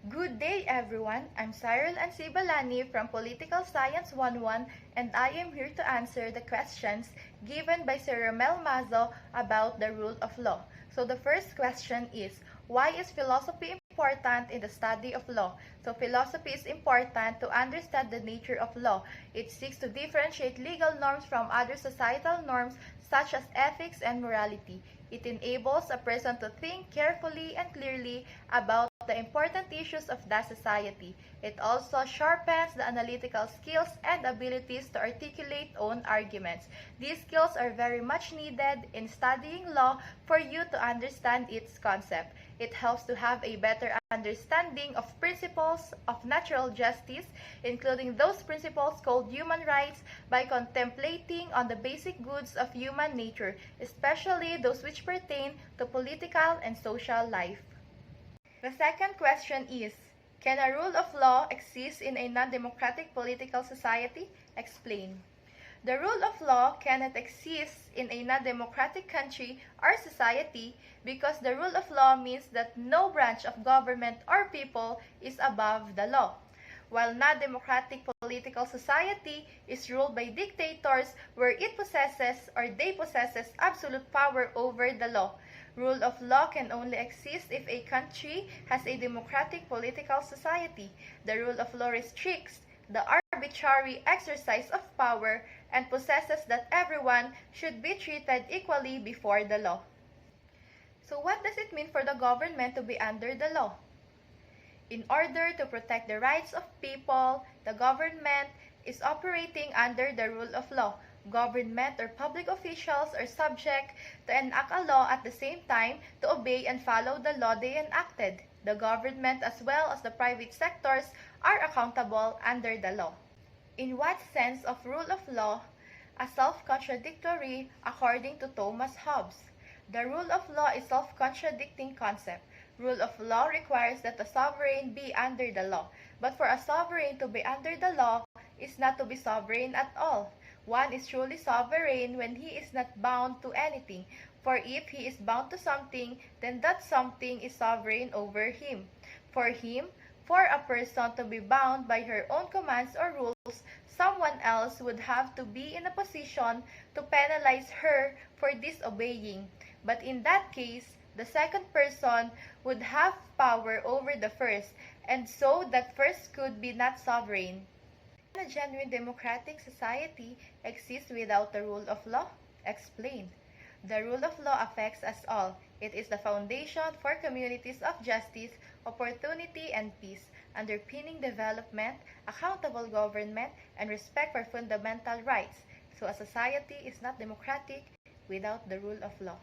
Good day everyone, I'm Cyril Ansibalani from Political Science 101 and I am here to answer the questions given by Sir Romel Mazo about the rule of law. So the first question is, why is philosophy important in the study of law? So philosophy is important to understand the nature of law. It seeks to differentiate legal norms from other societal norms such as ethics and morality. It enables a person to think carefully and clearly about the important issues of the society. It also sharpens the analytical skills and abilities to articulate own arguments. These skills are very much needed in studying law for you to understand its concept. It helps to have a better understanding of principles of natural justice, including those principles called human rights, by contemplating on the basic goods of human nature, especially those which pertain to political and social life. The second question is, can a rule of law exist in a non-democratic political society? Explain. The rule of law cannot exist in a non-democratic country or society because the rule of law means that no branch of government or people is above the law. While non-democratic political society is ruled by dictators where it possesses or they possesses absolute power over the law. Rule of law can only exist if a country has a democratic political society. The rule of law restricts the arbitrary exercise of power and possesses that everyone should be treated equally before the law. So what does it mean for the government to be under the law? In order to protect the rights of people, the government is operating under the rule of law. Government or public officials are subject to enact a law at the same time to obey and follow the law they enacted. The government as well as the private sectors are accountable under the law. In what sense of rule of law? A self-contradictory according to Thomas Hobbes. The rule of law is self-contradicting concept. Rule of law requires that the sovereign be under the law. But for a sovereign to be under the law is not to be sovereign at all. One is truly sovereign when he is not bound to anything. For if he is bound to something, then that something is sovereign over him. For a person to be bound by her own commands or rules, someone else would have to be in a position to penalize her for disobeying. But in that case, the second person would have power over the first, and so that first could be not sovereign. Can a genuine democratic society exist without the rule of law? Explain. The rule of law affects us all. It is the foundation for communities of justice, opportunity, and peace, underpinning development, accountable government, and respect for fundamental rights. So a society is not democratic without the rule of law.